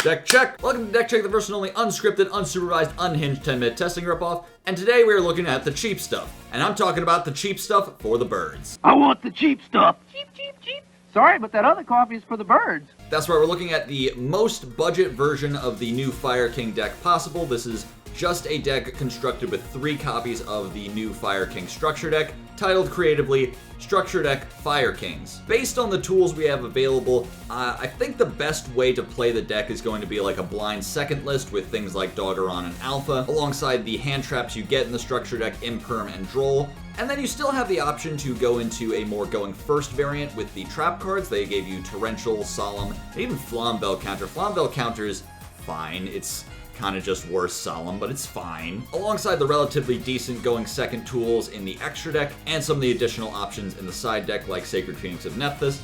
Deck check! Welcome to Deck Check, the first and only unscripted, unsupervised, unhinged 10-minute testing ripoff. And today we are looking at the cheap stuff. And I'm talking about the cheap stuff for the birds. I want the cheap stuff. Cheap, cheap, cheap. Sorry, but that other coffee is for the birds. That's right, we're looking at the most budget version of the new Fire King deck possible. This is just a deck constructed with 3 copies of the new Fire King structure deck, titled creatively, Structure Deck Fire Kings. Based on the tools we have available, I think the best way to play the deck is going to be like a blind second list with things like Doggeron and Alpha, alongside the hand traps you get in the structure deck, Imperm and Droll. And then you still have the option to go into a more going first variant with the trap cards. They gave you Torrential, Solemn, and even Flambeau Counter. Flambeau Counter's fine. It's kind of just worse Solemn, but it's fine. Alongside the relatively decent going second tools in the extra deck, and some of the additional options in the side deck like Sacred Phoenix of Nephthys.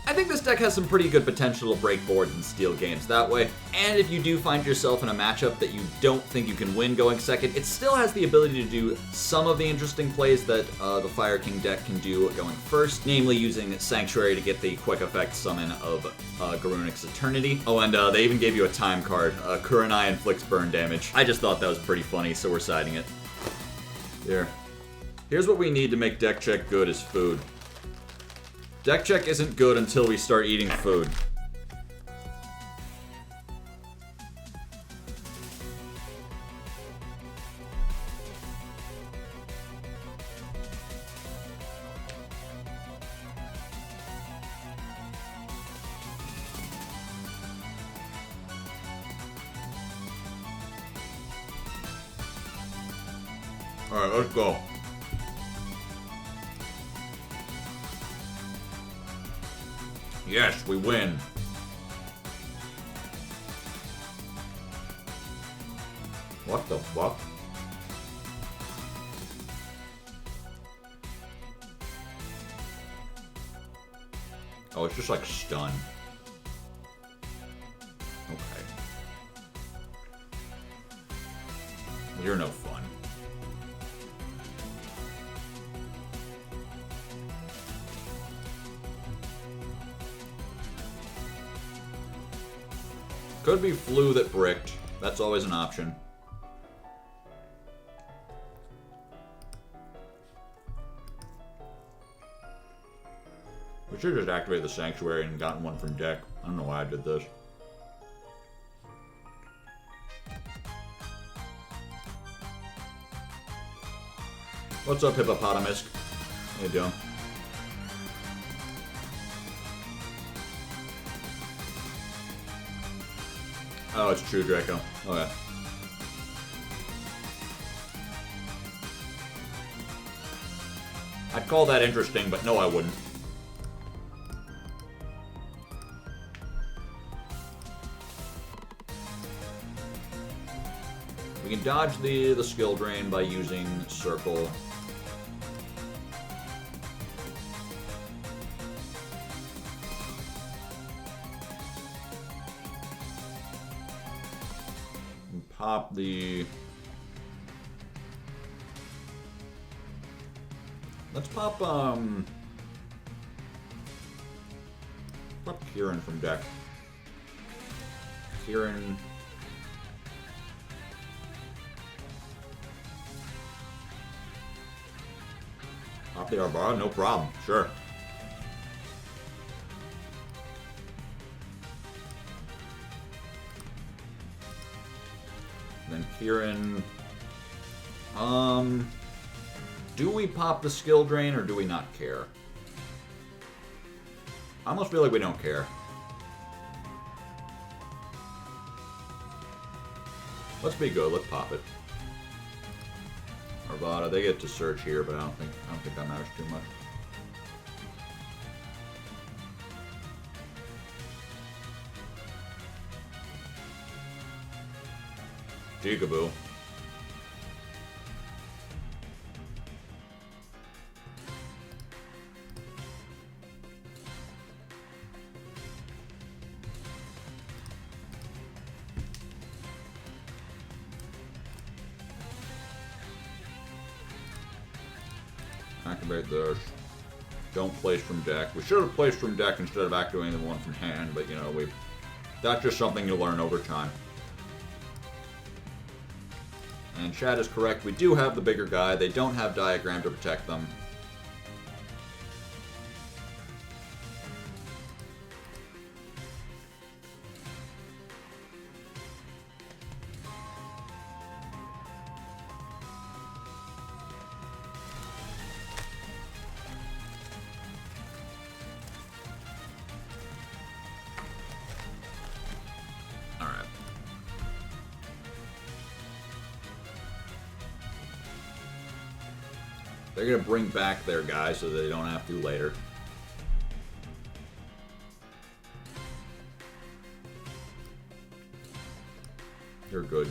I think this deck has some pretty good potential to break boards and steal games that way. And if you do find yourself in a matchup that you don't think you can win going second, it still has the ability to do some of the interesting plays that the Fire King deck can do going first, namely using Sanctuary to get the quick effect summon of Garunic's Eternity. Oh, and they even gave you a time card. Kurenai inflicts burn damage. I just thought that was pretty funny, so we're siding it. There. Here's what we need to make Deck Check good is food. Deck check isn't good until we start eating food. Alright, let's go. Yes, we win. What the fuck? Oh, it's just like stun. Okay. You're no fun. Could be Flu that bricked. That's always an option. We should have just activated the Sanctuary and gotten one from deck. I don't know why I did this. What's up, Hippopotamus? How you doing? Oh, it's true, Draco. Oh, yeah. I'd call that interesting, but no, I wouldn't. We can dodge the skill drain by using Circle. Pop the... Let's pop, pop Kieran from deck. Kieran... Pop the Arbara? No problem. Sure. Then Kieran. Do we pop the skill drain or do we not care? I almost feel like we don't care. Let's be good. Let's pop it. Arvada, they get to search here, but I don't think that matters too much. Jigaboo. Activate this. Don't place from deck. We should have placed from deck instead of activating the one from hand, but you know, That's just something you learn over time. And Chad is correct. We do have the bigger guy. They don't have diagram to protect them. They're going to bring back their guy so that they don't have to later. You're good.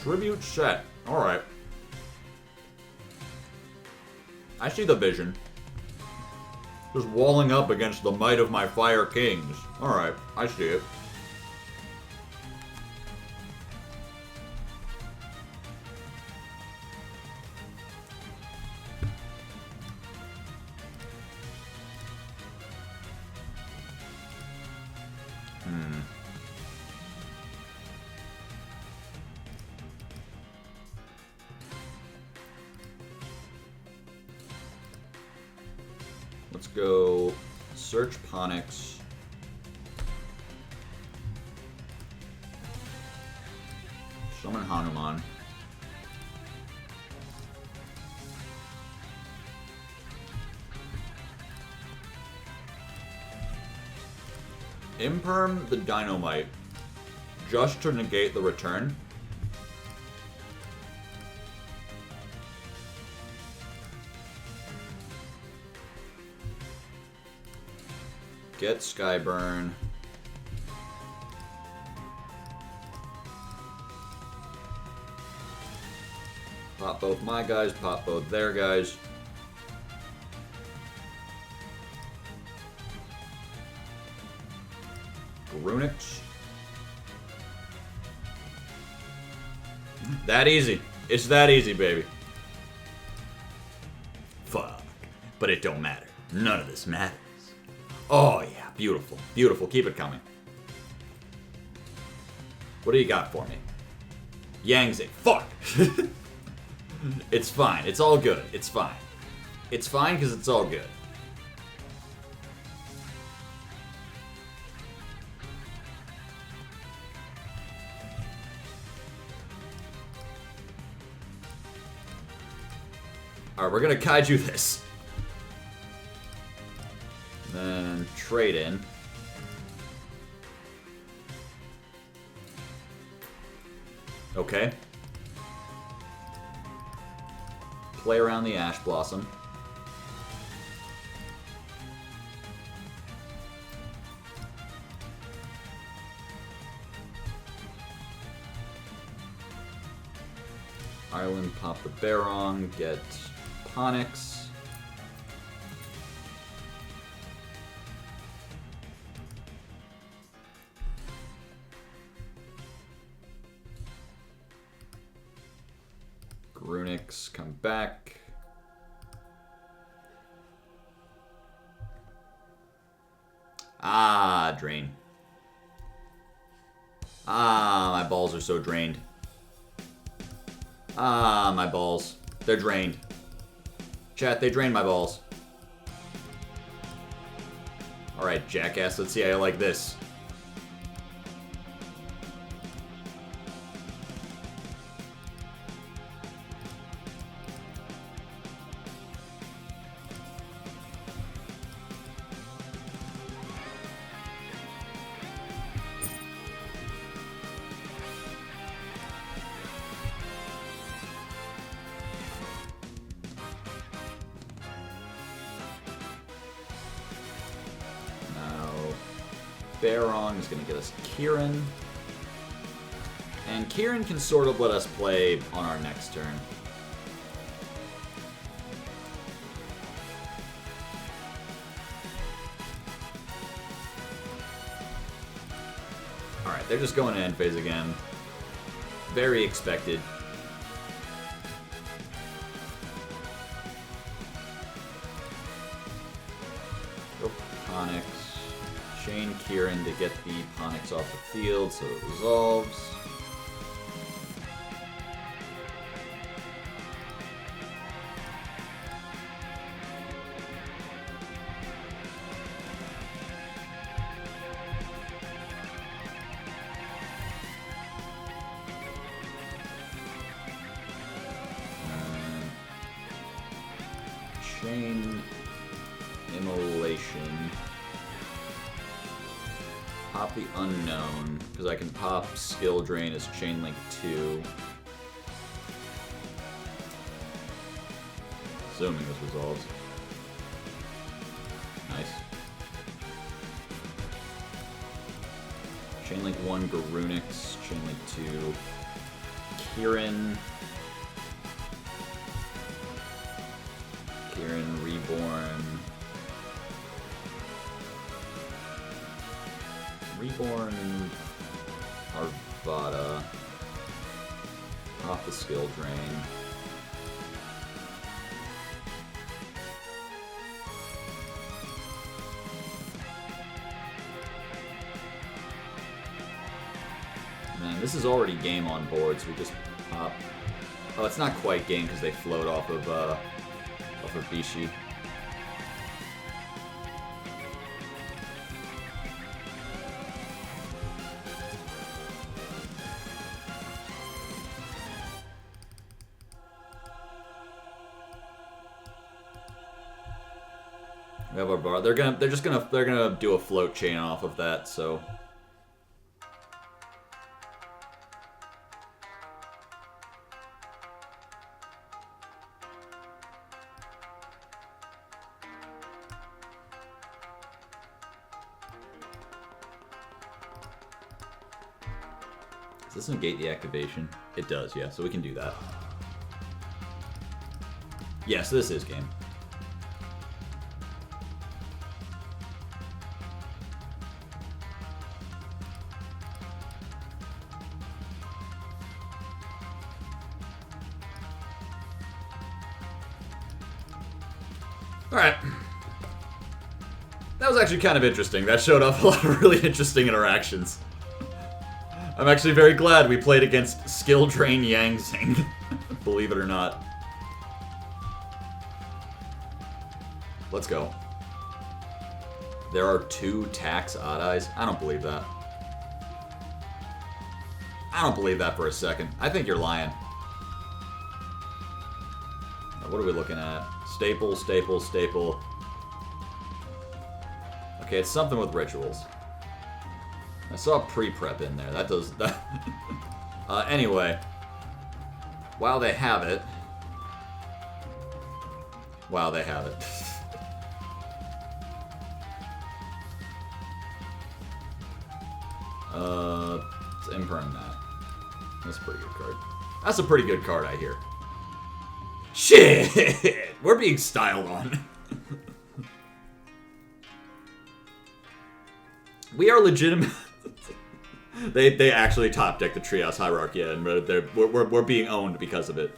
Tribute set. Alright. I see the vision. Just walling up against the might of my Fire Kings. Alright, I see it. Let's go search Ponix. Summon Hanuman. Imperm the Dynamite just to negate the return. Get Skyburn. Pop both my guys, pop both their guys. Grunix. That easy. It's that easy, baby. Fuck. But it don't matter. None of this matters. Oh, yeah. Beautiful. Beautiful. Keep it coming. What do you got for me? Yangtze. Fuck! It's fine. It's all good. It's fine. It's fine because it's all good. Alright, we're gonna kaiju this. Then trade in. Okay. Play around the Ash Blossom. Island, pop the Barong, get Ponix. Grunix, come back. Ah, drain. Ah, my balls are so drained. Ah, my balls. They're drained. Chat, they drained my balls. Alright, jackass, let's see how you like this. Barong is going to get us Kieran. And Kieran can sort of let us play on our next turn. Alright, they're just going to end phase again. Very expected. Go Ponix. Chain Kieran to get the Ponix off the field so it resolves. Chain Immolation. Pop the Unknown, because I can pop Skill Drain as Chain Link 2. Assuming this resolves. Nice. Chain Link 1, Garunix. Chain Link 2, Kieran. Kieran, Reborn. Reborn, Arvada. Off the Skill Drain. Man, this is already game on board, so we just pop. Oh, it's not quite game because they float off of Bishi. We have our bar. They're gonna do a float chain off of that, so. Does this negate the activation? It does, yeah, so we can do that. Yes, this is game. Alright. That was actually kind of interesting. That showed off a lot of really interesting interactions. I'm actually very glad we played against Skill Drain Yangzing, believe it or not. Let's go. There are 2 tax odd eyes? I don't believe that. I don't believe that for a second. I think you're lying. What are we looking at? Staple, staple, staple. Okay, it's something with rituals. I saw pre-prep in there. That does that. Anyway, while they have it, let's imperm that. That's a pretty good card. That's a pretty good card, I hear. Shit, we're being styled on. We are legitimate. They actually top deck the Treehouse Hierarchy, and we're being owned because of it.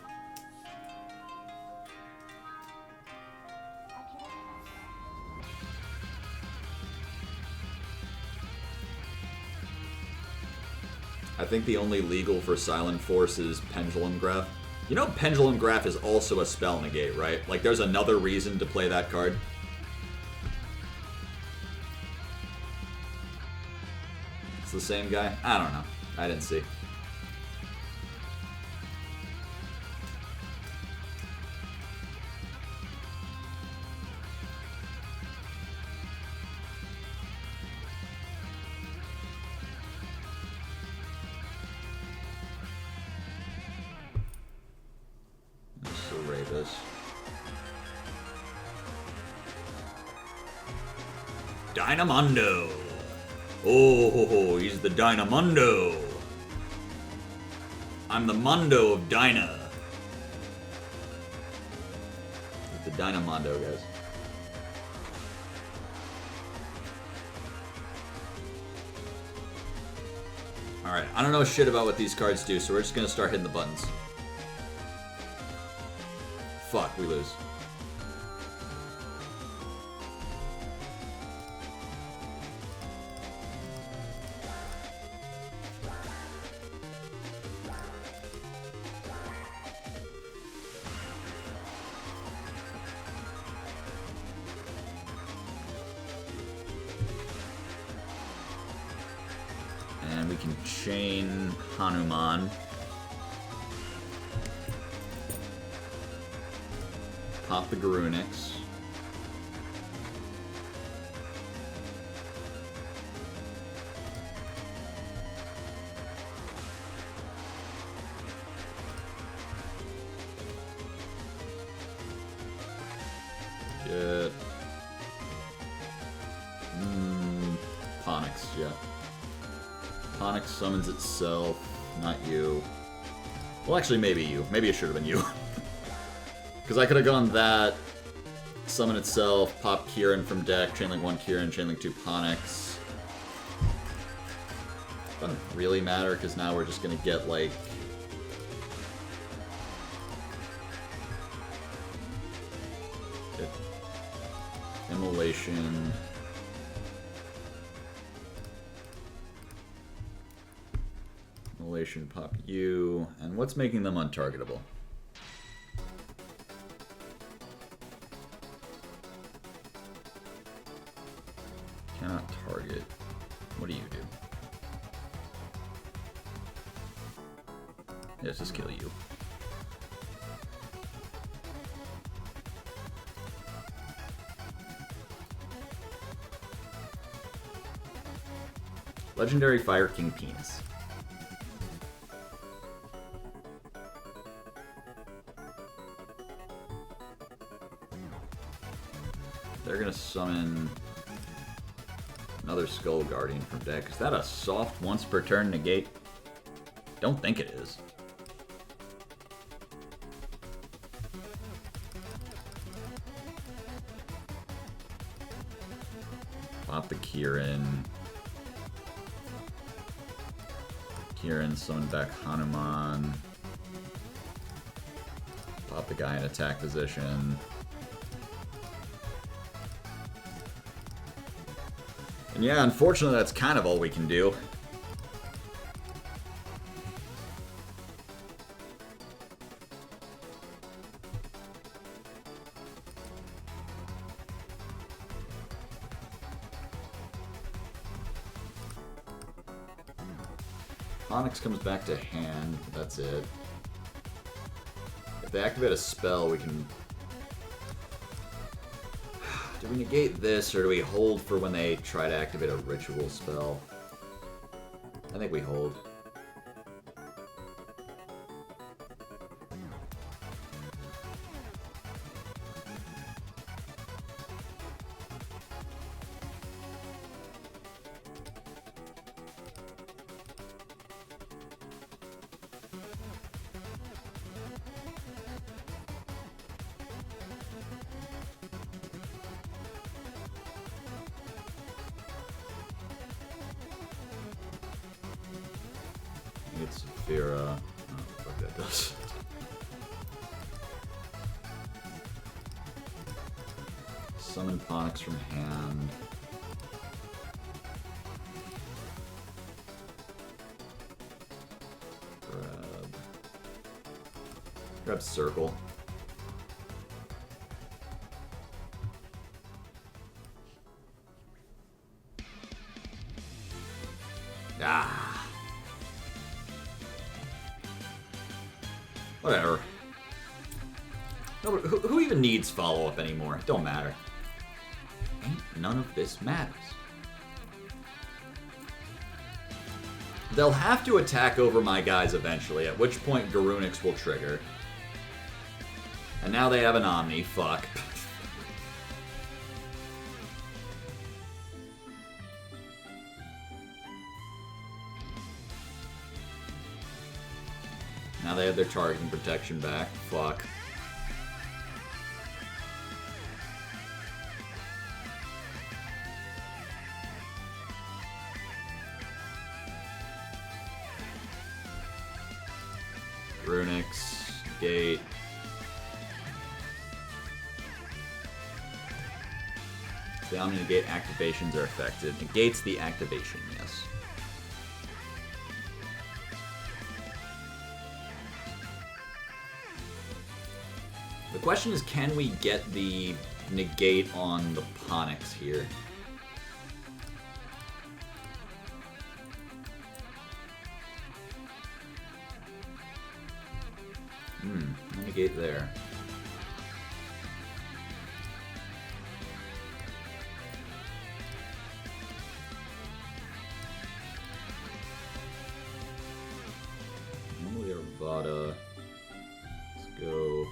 I think the only legal for Silent Force is Pendulum Graph. You know Pendulum Graph is also a spell negate, right? Like, there's another reason to play that card. It's the same guy? I don't know. I didn't see. Let's array this. Dynamondo! Oh, he's the Dynamondo! I'm the Mondo of Dyna. The Dynamondo, guys. Alright, I don't know shit about what these cards do, so we're just gonna start hitting the buttons. Fuck, we lose. And we can chain Hanuman. Pop the Garunix. Get... Ponix, yeah. Ponix summons itself, not you. Well, actually, maybe you. Maybe it should have been you. Because I could have gone that, summon itself, pop Kieran from deck, chainlink 1 Kieran, chainlink 2 Ponix. Doesn't really matter, because now we're just going to get, like... Immolation... Immolation, pop you, and what's making them untargetable? Cannot target. What do you do? Let's just kill you. Legendary Fire King Penis. They're gonna summon another Skull Guardian from deck. Is that a soft once per turn negate? Don't think it is. Pop the Kieran. Kieran, summon back Hanuman. Pop the guy in attack position. And yeah, unfortunately, that's kind of all we can do. Onyx comes back to hand, but that's it. If they activate a spell, we can... Do we negate this, or do we hold for when they try to activate a ritual spell? I think we hold. It's Vera. Oh, fuck that does. Summon Ponix from hand. Grab Circle. Ah. Whatever. No, who even needs follow-up anymore? It don't matter. Ain't none of this matters. They'll have to attack over my guys eventually, at which point Garunix will trigger. And now they have an Omni, fuck. Now they have their targeting protection back. Fuck. Runix, Gate. The Omni-Negate activations are affected. Negates the activation, yes. The question is, can we get the negate on the Ponix here? No negate there. Normally Arvada. Let's go.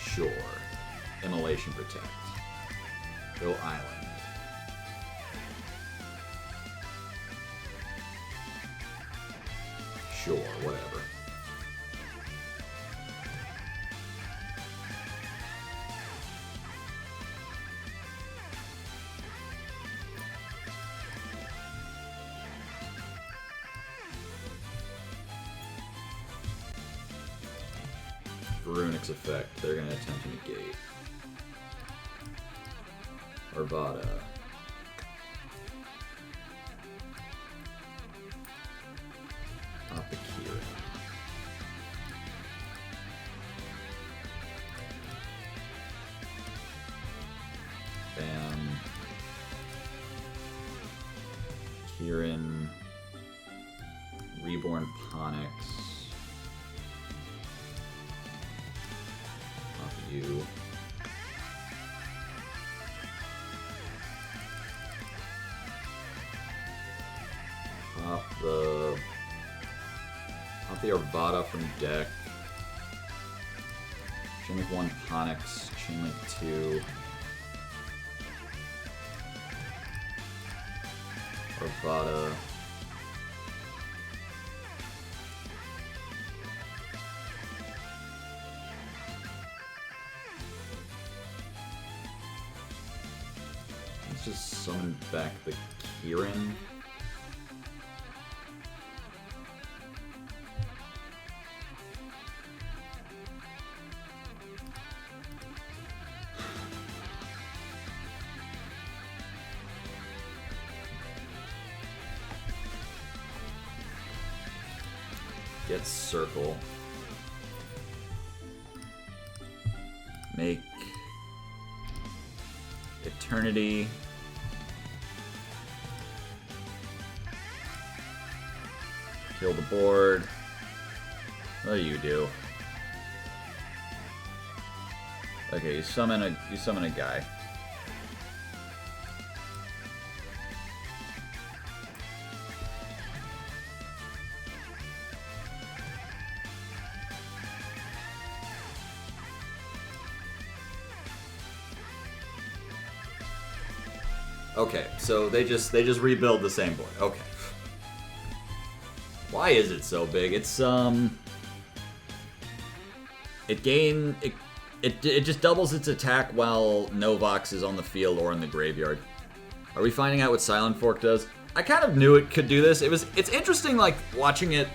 Sure. Immolation Protect. Go Island. Sure, whatever. Runix effect. They're going to attempt to negate. Arvada. Apakira. Bam. Kieran. Reborn Ponix. You. Pop the Arvada from deck. Chainlink 1 Ponix, Chainlink 2. Arvada. Let's just summon back the Kieran. Get Circle. Make Eternity. Kill the board. What do you do? Okay, you summon a guy. Okay, so they just rebuild the same board. Okay. Why is it so big? It's it just doubles its attack while Novox is on the field or in the graveyard. Are we finding out what Silent Fork does? I kind of knew it could do this. It's interesting, like watching it,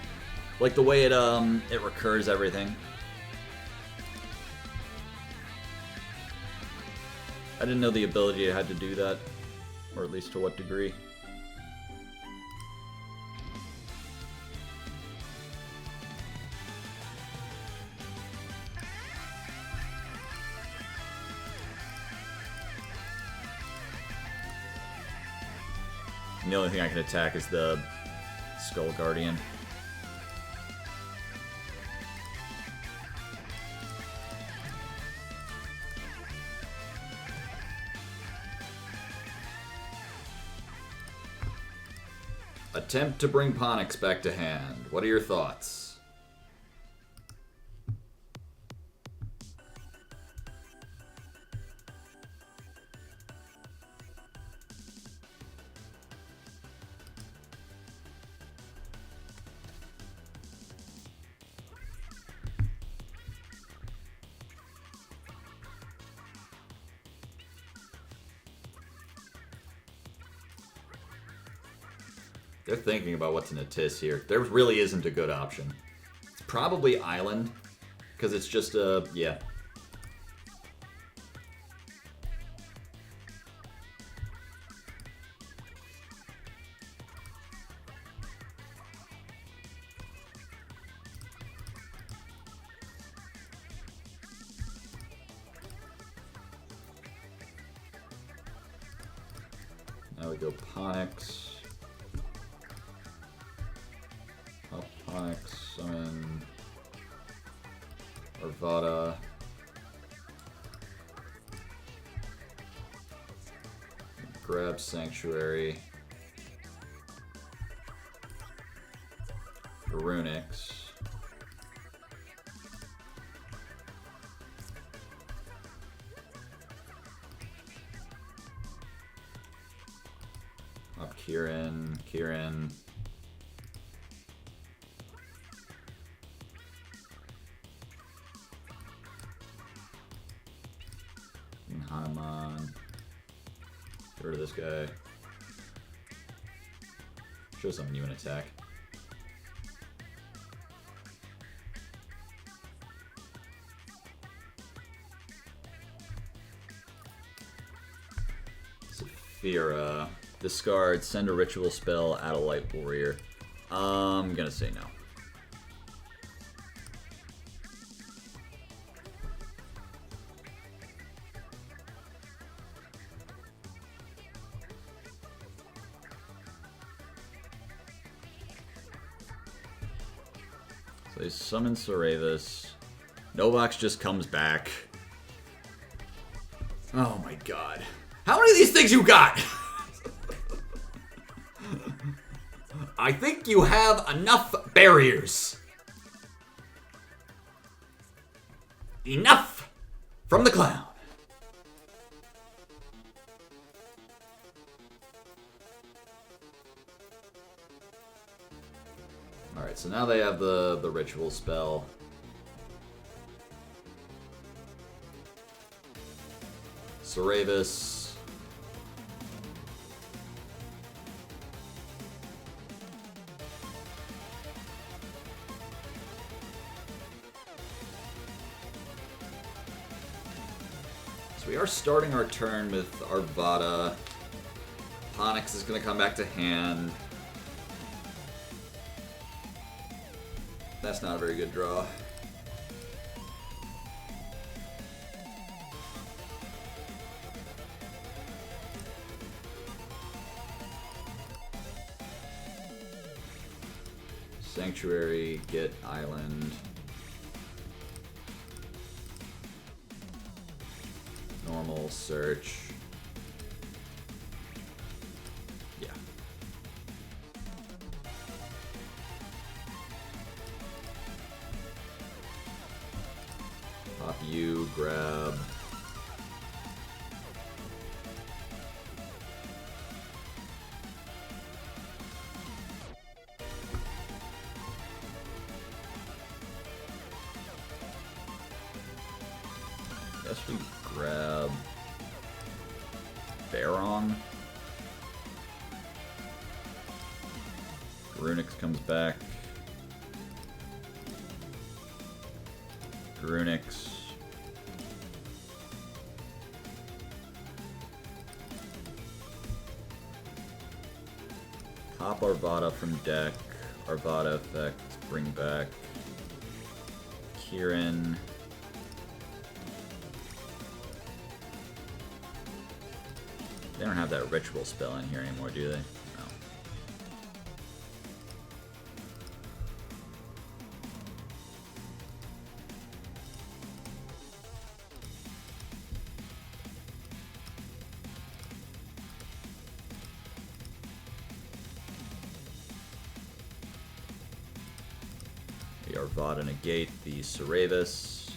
like the way it recurs everything. I didn't know the ability it had to do that, or at least to what degree. And the only thing I can attack is the Skull Guardian. Attempt to bring Ponix back to hand. What are your thoughts? They're thinking about what's in a Tis here. There really isn't a good option. It's probably Island, because it's just a, yeah. Now we go Ponix. Ponix, summon Arvada. Grab Sanctuary. Runix. Up Kieran. Hanuman. Get rid of this guy. Show summon you an attack. Saphira. Discard, send a ritual spell, add a light warrior. I'm gonna say no. So they summon Cerevis. Novax just comes back. Oh my god. How many of these things you got? I think you have enough barriers. Enough from the clown. Alright, so now they have the ritual spell. Cerevis. So we are starting our turn with Arvada. Ponix is going to come back to hand. That's not a very good draw. Sanctuary, get Island. Normal, search. Yeah. Pop you, grab. Guess we grab Baron. Runix comes back. Runix. Pop Arvada from deck. Arvada effect, bring back Kieran. They don't have that ritual spell in here anymore, do they? No. The Arvada negate the Cerevis.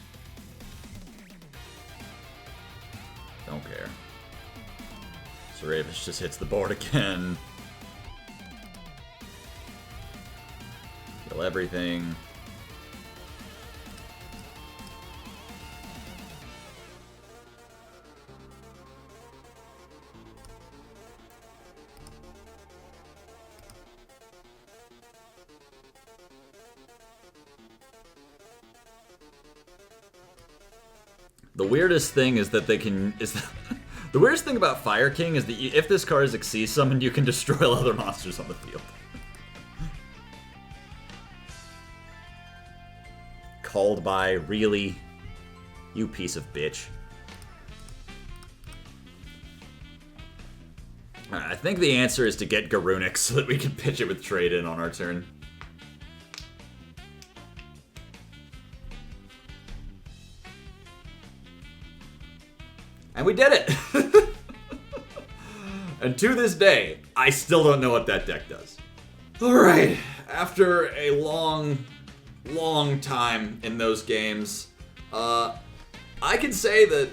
Don't care. Cerevis just hits the board again. Kill everything. The weirdest thing is that they can... The weirdest thing about Fire King is that if this card is Xyz summoned, you can destroy other monsters on the field. Called by, really? You piece of bitch. Alright, I think the answer is to get Garunix so that we can pitch it with trade in on our turn. And we did it! And to this day, I still don't know what that deck does. Alright, after a long time in those games, I can say that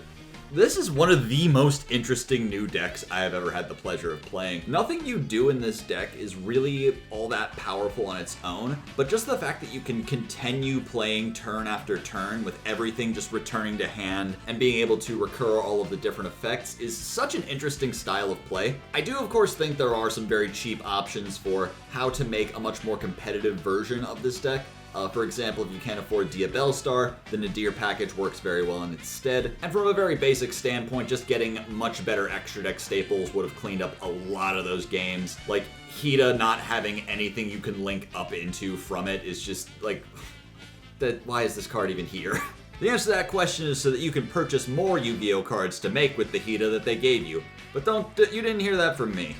this is one of the most interesting new decks I have ever had the pleasure of playing. Nothing you do in this deck is really all that powerful on its own, but just the fact that you can continue playing turn after turn with everything just returning to hand and being able to recur all of the different effects is such an interesting style of play. I do of course think there are some very cheap options for how to make a much more competitive version of this deck. For example, if you can't afford Diabellstar, the Nadir package works very well in its stead. And from a very basic standpoint, just getting much better extra deck staples would have cleaned up a lot of those games. Like, Hida not having anything you can link up into from it is just, like, why is this card even here? The answer to that question is so that you can purchase more Yu-Gi-Oh cards to make with the Hida that they gave you. But you didn't hear that from me.